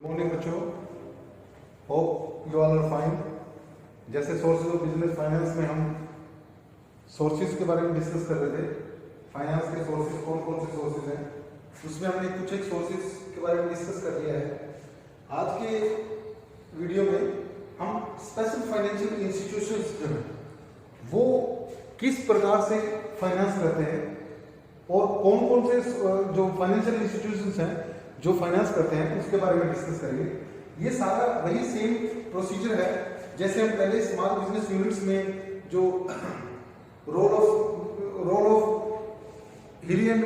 Morning बच्चों, hope you all are fine. जैसे sources of business finance में हम सोर्सेज के बारे में डिस्कस कर रहे थे, फाइनेंस के सोर्सेज कौन कौन से सोर्सेज हैं, उसमें हमने कुछ एक सोर्सेज के बारे में डिस्कस कर लिया है। आज के वीडियो में हम स्पेशल फाइनेंशियल इंस्टीट्यूशंस जो हैं वो किस प्रकार से फाइनेंस करते हैं और कौन कौन से जो फाइनेंशियल इंस्टीट्यूशंस हैं जो फाइनेंस करते हैं उसके बारे में डिस्कस करेंगे। ये सारा वही सेम प्रोसीजर है जैसे हम पहले स्मॉल बिजनेस यूनिट्स में जो role of hilly and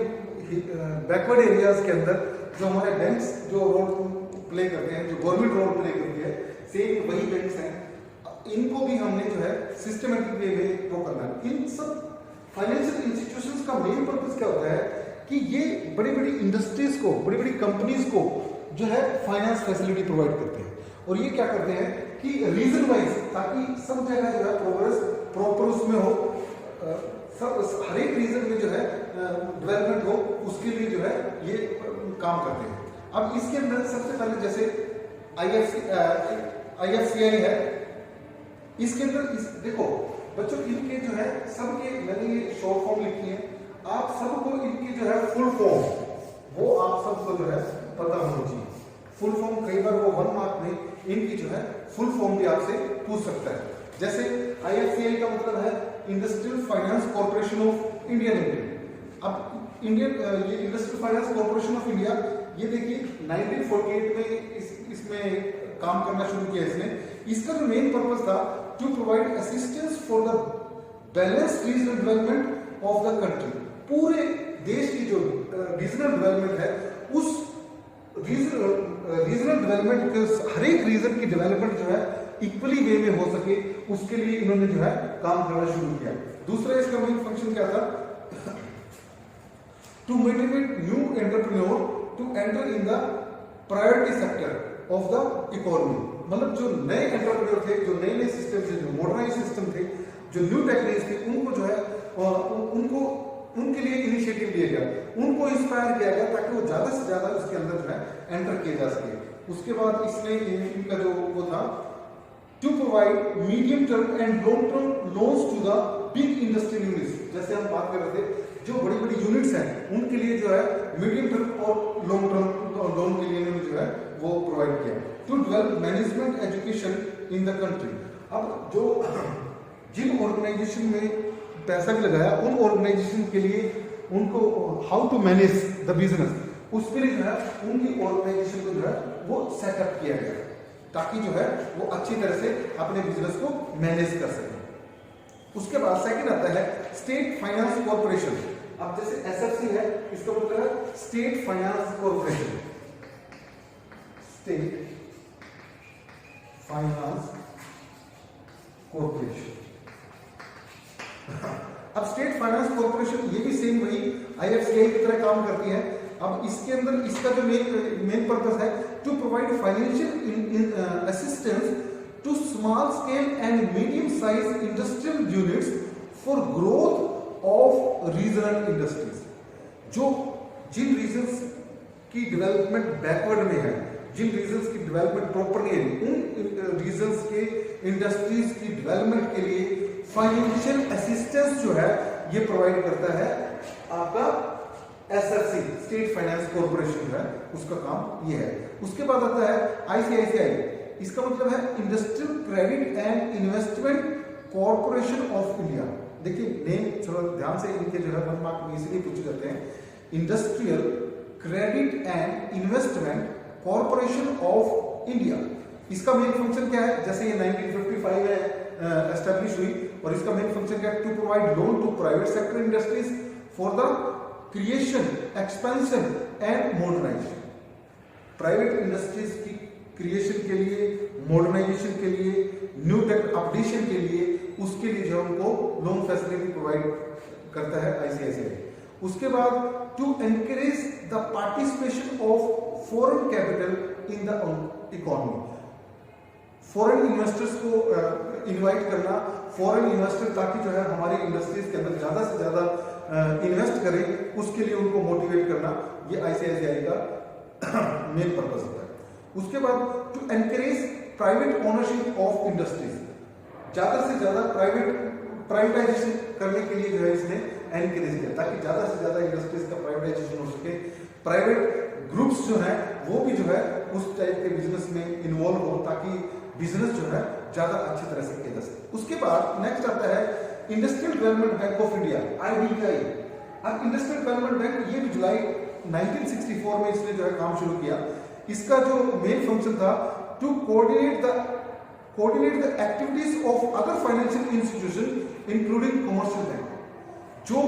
backward areas के अंदर जो हमारे बैंक्स जो रोल प्ले करते हैं, जो गवर्नमेंट रोल प्ले करती है, सेम वही बैंक्स हैं। इनको भी हमने जो है सिस्टमेटिक वे में वो करना है। इन सब फाइनेंशियल इंस्टीट्यूशंस का मेन पर्पस क्या होता है कि ये बड़ी बड़ी इंडस्ट्रीज को, बड़ी बड़ी कंपनीज को जो है फाइनेंस फैसिलिटी प्रोवाइड करते हैं। और ये क्या करते हैं कि रीजन वाइज, ताकि सब जगह जो है प्रोग्रेस प्रॉपर उसमें हो, सब हर एक रीजन में जो है डेवलपमेंट हो, उसके लिए जो है ये काम करते हैं। अब इसके अंदर सबसे पहले जैसे IFCI है, इसके अंदर देखो बच्चों, इनके जो है सबके, मैंने ये शॉर्ट फॉर्म लिखी है, आप सबको इनकी जो है फुल फॉर्म वो आप सबको जो है पता होना चाहिए। फुल फॉर्म कई बार वो 1 मार्क में इनकी जो है फुल फॉर्म भी आपसे पूछ सकता है। जैसे IFCI का मतलब है industrial finance corporation of India limited. अब इंडियन ये industrial finance corporation of India, ये देखिए 1948 में इसमें काम करना शुरू किया इसने। इसका जो मेन पर्पस था to provide assistance for the balanced regional development of the country. पूरे देश की जो रीजनल डेवलपमेंट है, उस रीजनल डेवलपमेंट के हर एक रीजन की डेवलपमेंट जो है इक्वली वे में हो सके, उसके लिए इन्होंने जो है काम करना शुरू किया। दूसरा इसका मेन फंक्शन क्या था? To motivate new entrepreneur to enter in the priority sector of the economy. मतलब जो नए एंटरप्रेन्योर थे, जो नए सिस्टम थे, जो मॉडर्नाइज सिस्टम थे, जो न्यू टेक्निक्स थे, उनको जो है उनके लिए इनिशिएटिव लिया गया, उनको इंस्पायर किया गया ताकि वो ज्यादा से ज्यादा उसके अंदर जो है एंटर किया जा सके। उसके बाद इसने इनका जो वो था to provide medium term and long term loans to the big industrial units. जैसे हम बात कर रहे थे, जो बड़ी बड़ी यूनिट्स हैं उनके लिए जो है मीडियम टर्म और लॉन्ग टर्म लोन के लिए इन्होंने जो है वो प्रोवाइड किया। To develop management education in the country. अब जो जिन ऑर्गेनाइजेशन में पैसा भी लगाया, उन ऑर्गेनाइजेशन के लिए उनको how to manage the business, उसके लिए जो है उनकी ऑर्गेनाइजेशन को जो है वो सेटअप किया गया ताकि जो है वो अच्छी तरह से अपने बिजनेस को मैनेज कर सके। उसके बाद सेकंड आता है स्टेट फाइनेंस कॉर्पोरेशन। अब जैसे SFC है, इसका मतलब है state finance corporation, state finance corporation. अब स्टेट फाइनेंस कॉर्पोरेशन ये भी सेम वही IFCI की तरह काम करती है। अब इसके अंदर इसका जो मेन पर्पस है to provide financial assistance to small scale and medium size industrial units for growth of regional industries. जो जिन रीजन्स की डेवलपमेंट बैकवर्ड में है, जिन रीजन्स की डेवलपमेंट प्रॉपर नहीं है, उन रीजन्स के इंडस्ट्रीज की डेवलपमेंट के लिए फाइनेंशियल असिस्टेंस जो है ये प्रोवाइड करता है आपका SFC, स्टेट फाइनेंस कॉर्पोरेशन जो है उसका काम ये है। उसके बाद आता है ICICI। इसका मतलब है industrial credit and investment corporation of India. देखिए नेम थोड़ा ध्यान से, इनके जो है 1 मार्क में इसलिए पूछे जाते हैं। Industrial credit and investment corporation of India. इसका मेन फंक्शन क्या है? जैसे ये 1955 में एस्टैब्लिश हुई, और इसका मेन फंक्शन क्या है? To provide loan to private sector industries for the creation, expansion and modernisation. Private industries की क्रिएशन के लिए, मॉडर्नाइजेशन के लिए, न्यू टेक अपडेशन के लिए, उसके लिए जो उनको लोन फैसिलिटी प्रोवाइड करता है ICICI। उसके बाद to encourage the participation of foreign capital in the economy. Foreign investors को इनवाइट करना, फॉरेन इन्वेस्टर ताकि जो है हमारी इंडस्ट्रीज के अंदर ज्यादा से ज्यादा इन्वेस्ट करें, उसके लिए उनको मोटिवेट करना, ये ICICI का मेन पर्पस होता है। उसके बाद to encourage private ownership of industries, ज्यादा से ज्यादा प्राइवेटाइजेशन करने के लिए जो है इसने एनकरेज किया, ताकि ज्यादा से ज्यादा इंडस्ट्रीज का प्राइवेटाइजेशन हो सके, प्राइवेट ग्रुप्स जो है वो भी जो है उस टाइप के बिजनेस में इन्वॉल्व हो, ताकि बिजनेस जो है ज्यादा अच्छी तरह से किया जा सके। उसके बाद नेक्स्ट आता है industrial development bank of India, IDBI। अब इंडस्ट्रियल डेवलपमेंट बैंक ये भी जुलाई 1964 में इसने जो है काम शुरू किया। इसका जो मेन फंक्शन था to coordinate the activities of other financial institution including commercial bank. जो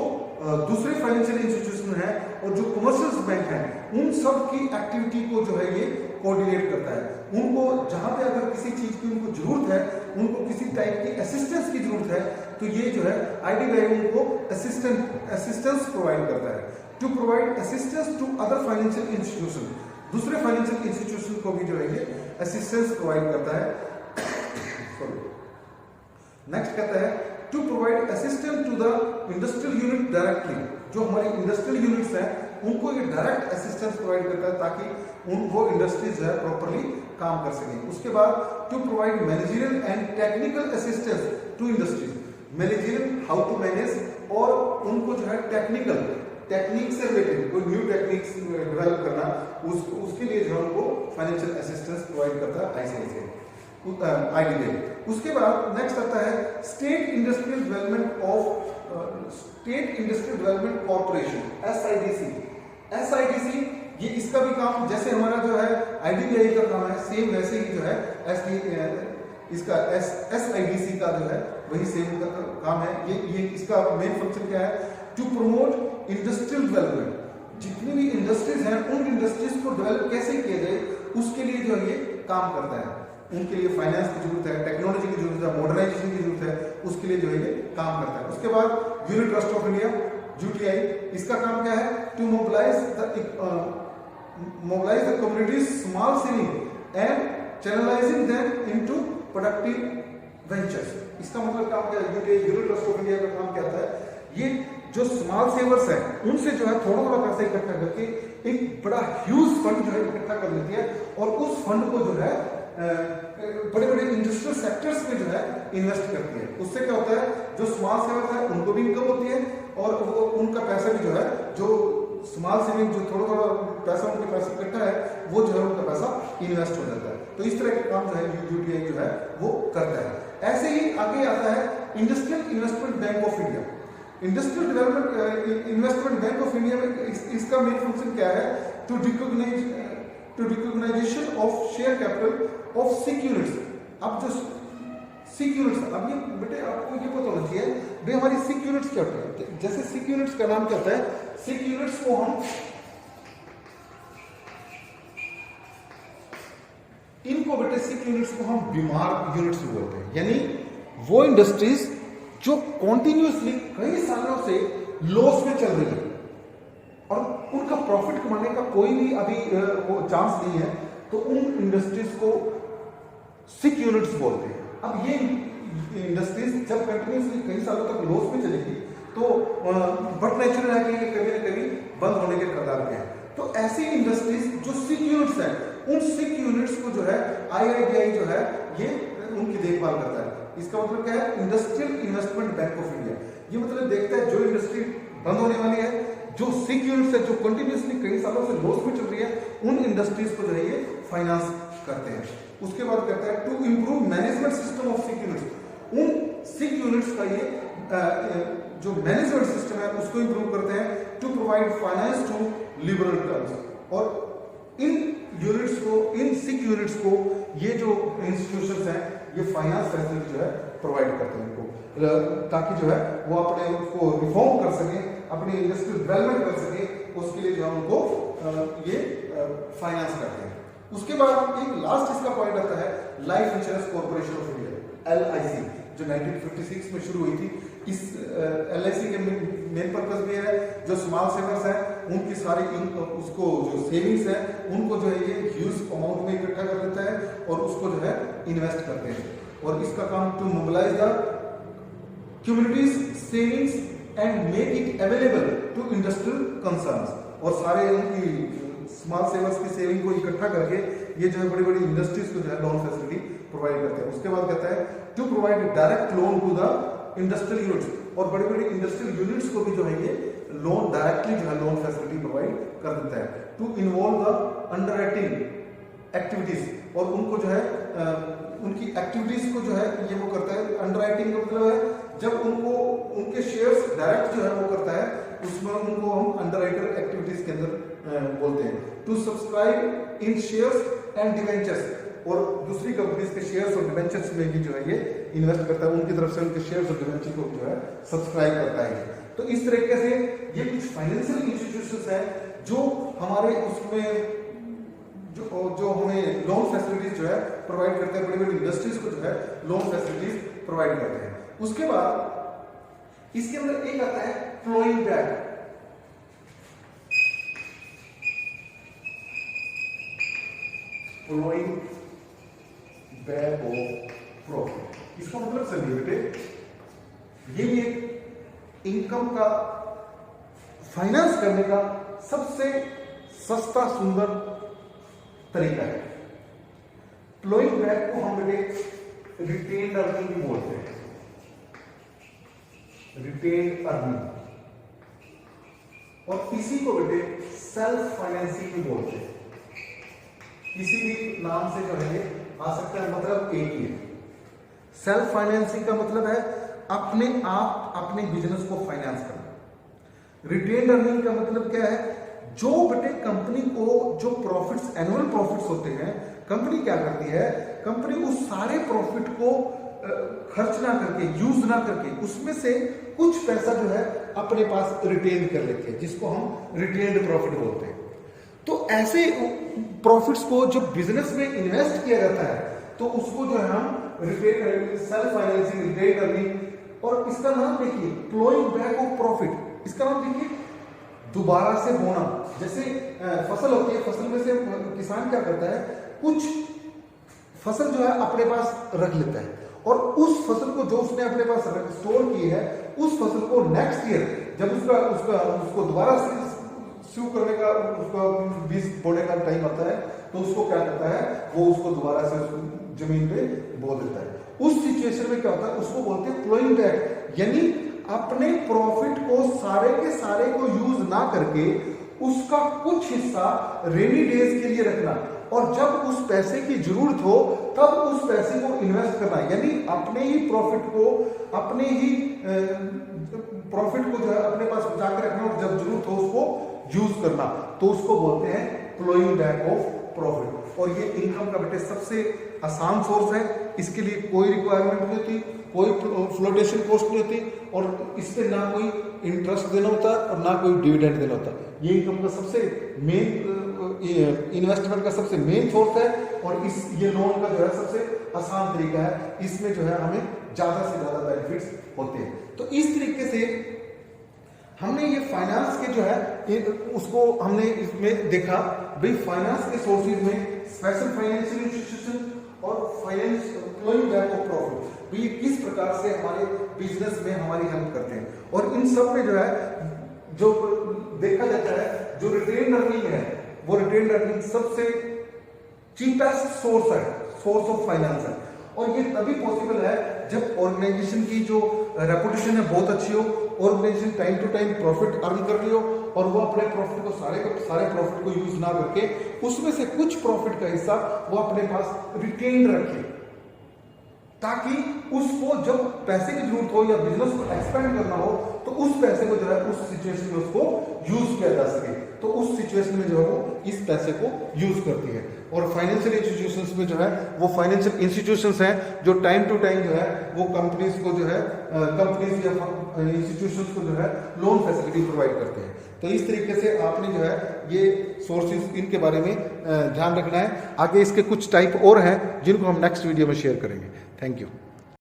दूसरे फाइनेंशियल इंस्टीट्यूशन है और जो कमर्शियल बैंक है उन सब की एक्टिविटी को जो है ये कोऑर्डिनेट करता है। उनको जहां पे अगर किसी चीज की उनको जरूरत है, उनको किसी टाइप की असिस्टेंस की जरूरत है, तो ये जो है IDBI उनको असिस्टेंस प्रोवाइड करता है। To provide assistance to other financial institution, दूसरे फाइनेंशियल इंस्टीट्यूशन को भी जो है ये असिस्टेंस प्रोवाइड करता है। नेक्स्ट कहता है to provide assistance to the industrial unit directly, जो हमारी इंडस्ट्रियल यूनिट्स हैं उनको ये डायरेक्ट असिस्टेंस प्रोवाइड करता है, ताकि वो इंडस्ट्रीज जो है प्रॉपरली काम कर सकें। उसके बाद to provide managerial and technical assistance to industries, managerial how to manage, और उनको जो है टेक्निक से रिलेटेड कोई न्यू टेक्निक्स डेवलप करना, उसके लिए जो है उनको फाइनेंशियल असिस्टेंस प्रोवाइड करता है IDBI। उसके बाद नेक्स्ट आता है state industrial development corporation, SIDC। ये इसका भी काम जैसे हमारा जो है IDBI का काम है, सेम वैसे ही जो है इसका SIDC का जो है वही सेम काम है। ये इसका मेन फंक्शन क्या है? To promote industrial development. जितनी भी इंडस्ट्रीज हैं उन इंडस्ट्रीज को डेवलप कैसे किया जाए उसके लिए जो ये काम करता है। उनके लिए फाइनेंस की जरूरत है, टेक्नोलॉजी की जरूरत है, मॉडर्नाइजेशन की जरूरत है, उसके लिए जो है ये काम करता है। उसके बाद Unit Trust of India, UTI, इसका काम क्या है? To mobilise the communities small saving and channelising them into productive ventures. इसका मतलब काम क्या है? UTI, Unit Trust of India का काम क्या होता है? ये जो स्मॉल सेवर्स हैं उनसे जो है थोड़ा थोड़ा पैसा इकट्ठा करके एक बड़ा ह्यूज फंड जो है इकट्ठा कर लेती है, और उस फंड को जो है बड़े बड़े इंडस्ट्रियल सेक्टर्स में जो है इन्वेस्ट करती है। उससे क्या होता है? जो स्मॉल सेवर्स है उनको भी इनकम होती है, और वो उनका पैसा भी जो है, जो स्मॉल सेविंग जो थोड़ा थोड़ा पैसा उनके पास इकट्ठा है, वो जो है उनका पैसा इन्वेस्ट हो जाता है। तो इस तरह के काम जो है UTI जो है वो करता है। ऐसे ही आगे आता है Industrial Investment Bank of India. Industrial Development Investment Bank of India में इसका मेन फंक्शन क्या है? To recognisation of share capital of sick units. अब जो सिक यूनिट्स, अब ये बेटे आपको ये पता होना चाहिए भाई हमारी सिक यूनिट्स क्या होती है। जैसे सिक यूनिट्स का नाम क्या होता है? सिक यूनिट्स को हम बेटे सिक यूनिट्स को हम बीमार यूनिट्स बोलते हैं। यानी वो इंडस्ट्रीज जो कॉन्टिन्यूसली कई सालों से लॉस में चल रही है और उनका प्रॉफिट कमाने का कोई भी अभी चांस नहीं है, तो उन इंडस्ट्रीज को सिक यूनिट्स बोलते हैं। अब ये इंडस्ट्रीज जब कंटिन्यूसली कई सालों तक लॉस में चलेगी तो बट नेचुरल है कि कभी ना कभी बंद होने के कगार पे है। तो ऐसी इंडस्ट्रीज जो सिक यूनिट्स हैं, उन सिक यूनिट्स को जो है IIBI जो है ये उनकी देखभाल करता है। इसका मतलब क्या है? Industrial Investment Bank of India. ये मतलब देखता है जो इंडस्ट्री बंद होने वाली है, जो सिक यूनिट्स है, जो कंटिन्यूसली कई सालों से लॉस में चल रही है, उन इंडस्ट्रीज को जो है ये फाइनेंस करते हैं। उसके बाद कहता है to improve management system of sick units. उन सिक यूनिट्स का ये जो मैनेजमेंट सिस्टम है उसको इंप्रूव करते हैं। To provide finance to liberal terms. और इन यूनिट्स को, इन सिक यूनिट्स को ये जो इंस्टीट्यूशंस हैं ये फाइनेंस फैसिलिटी जो है प्रोवाइड करते हैं उनको, ताकि जो है वो अपने उसको रिफॉर्म कर सके, अपनी इंडस्ट्रियल डेवलपमेंट कर सके, उसके लिए जो है उनको ये फाइनेंस करते हैं। उसके बाद एक लास्ट इसका पॉइंट आता है life insurance corporation of India, LIC, जो 1956 में शुरू हुई थी। इस LIC के मेन पर्पस भी है जो स्मॉल सेवर्स हैं उनकी सारी उसको जो सेविंग्स है उनको जो है ये ह्यूज अमाउंट में इकट्ठा कर लेता है और उसको जो है इन्वेस्ट करते हैं। और इसका काम to mobilise the communities savings and make it available to industrial concerns. और सारे उनकी स्मॉल सेवर्स की सेविंग को इकट्ठा करके ये जो है बड़ी बड़ी इंडस्ट्रीज को जो है लोन फैसिलिटी प्रोवाइड करते हैं। उसके बाद कहता है to provide direct loan to the industrial units, और बड़ी बड़ी इंडस्ट्रियल यूनिट्स को भी जो है ये लोन डायरेक्टली जो है लोन फैसिलिटी प्रोवाइड कर देता है। To involve the underwriting activities, और उनको जो है उनकी एक्टिविटीज को जो है ये वो करता है। अंडरराइटिंग का मतलब है जब उनको उनके शेयर्स डायरेक्ट जो है वो करता है, उसमें उनको हम अंडरराइटर एक्टिविटीज के अंदर बोलते हैं। To subscribe in shares and debentures, और दूसरी कंपनीज के शेयर्स और डिवेंचर्स में भी जो है ये इन्वेस्ट करता है, उनकी तरफ से उनके शेयर्स और डिवेंचर को जो है सब्सक्राइब करता है। तो इस तरीके से ये कुछ फाइनेंशियल इंस्टीट्यूशंस हैं जो हमारे उसमें जो हमें लोन फैसिलिटीज जो है प्रोवाइड करते हैं, बड़ी बड़ी इंडस्ट्रीज को जो है लोन फैसिलिटीज प्रोवाइड करते हैं। उसके बाद इसके अंदर एक आता है flowing back. Flowing back of profit, इसका मतलब समझिए बेटे, ये भी एक इनकम का फाइनेंस करने का सबसे सस्ता सुंदर तरीका है। फ्लोइंग बैक को हम बेटे रिटेन्ड अर्निंग भी बोलते हैं, रिटेन्ड अर्निंग, और इसी को बेटे सेल्फ फाइनेंसिंग भी बोलते हैं। किसी भी नाम से जो है आ सकता है, मतलब एक ही है। सेल्फ फाइनेंसिंग का मतलब है अपने आप अपने बिजनेस को फाइनेंस करना। रिटेन्ड अर्निंग का मतलब क्या है, जो बेटे कंपनी को जो प्रॉफिट्स, एनुअल प्रॉफिट्स होते हैं, कंपनी क्या करती है, कंपनी उस सारे प्रॉफिट को खर्च ना करके, यूज ना करके, उसमें से कुछ पैसा जो है अपने पास रिटेन कर लेती है, जिसको हम रिटेन्ड प्रॉफिट बोलते हैं। तो ऐसे प्रॉफिट्स को जो बिजनेस में इन्वेस्ट किया जाता है, तो उसको जो है हम सेल्फ फाइनेंसिंग, रिटेन्ड अर्निंग, और इसका नाम देखिए फ्लोइंग बैक ऑफ प्रॉफिट। इसका नाम देखिए दोबारा से बोना। जैसे फसल होती है, फसल में से किसान क्या करता है, कुछ फसल जो है अपने पास रख लेता है, और उस फसल को जो उसने अपने पास स्टोर की है, उस फसल को नेक्स्ट ईयर जब उसको दोबारा से शुरू करने का, उसका बीज बोने का टाइम आता है, तो उसको क्या करता है, वो उसको दोबारा से जमीन पे बो देता है। उस सिचुएशन में क्या होता है, उसको बोलते हैं फ्लोइंग बैक, यानी अपने प्रॉफिट को सारे के सारे को यूज ना करके उसका कुछ हिस्सा रेनी डेज के लिए रखना, और जब उस पैसे की जरूरत हो तब उस पैसे को इन्वेस्ट करना, यानी अपने ही प्रॉफिट को, अपने ही प्रॉफिट को जो है अपने पास बचा के रखना, और जब जरूरत हो उसको यूज करना, तो उसको बोलते हैं फ्लोइंग बैक ऑफ प्रॉफिट। और ये इनकम का बेटे सबसे आसान सोर्स है, इसके लिए कोई रिक्वायरमेंट नहीं होती, कोई फ्लोटेशन कॉस्ट नहीं होती, और इस पे ना कोई इंटरेस्ट देना होता और ना कोई डिविडेंड देना होता। ये इनकम का सबसे मेन, इन्वेस्टमेंट का सबसे मेन सोर्स है, और ये लोन का जो है सबसे आसान तरीका है। इसमें जो है हमें ज्यादा से ज्यादा बेनिफिट्स होते हैं। तो इस तरीके से हमने ये फाइनेंस के जो है उसको हमने इसमें देखा, भाई फाइनेंस के सोर्सेज में स्पेशल फाइनेंशियल इंस्टीट्यूशन और finance flowing back of profit, ये किस प्रकार से हमारे बिजनेस में हमारी हेल्प करते हैं। और इन सब में जो है जो देखा जाता है, जो रिटेन्ड अर्निंग है, वो रिटेन्ड अर्निंग सबसे चीपेस्ट सोर्स है, सोर्स ऑफ फाइनेंस है। और ये तभी पॉसिबल है जब ऑर्गेनाइजेशन की जो रेपुटेशन है बहुत अच्छी हो, organisation time to time profit earn कर रही हो, और वो अपने प्रॉफिट को सारे प्रॉफिट को यूज ना करके उसमें से कुछ प्रॉफिट का हिस्सा वो अपने पास रिटेन्ड रखे, ताकि उसको जब पैसे की जरूरत हो या बिजनेस को एक्सपेंड करना हो, तो उस पैसे को जो है उस सिचुएशन में उसको यूज किया जा सके। तो उस सिचुएशन में जो है वो इस पैसे को यूज करती है। और फाइनेंशियल इंस्टीट्यूशंस में जो है वो फाइनेंशियल इंस्टीट्यूशंस हैं जो टाइम टू टाइम जो है वो कंपनीज को जो है कंपनीज या इंस्टीट्यूशंस को जो है लोन फैसिलिटी प्रोवाइड करते हैं। तो इस तरीके से आपने जो है ये सोर्सेज, इनके बारे में ध्यान रखना है। आगे इसके कुछ टाइप और हैं जिनको हम नेक्स्ट वीडियो में शेयर करेंगे। Thank you.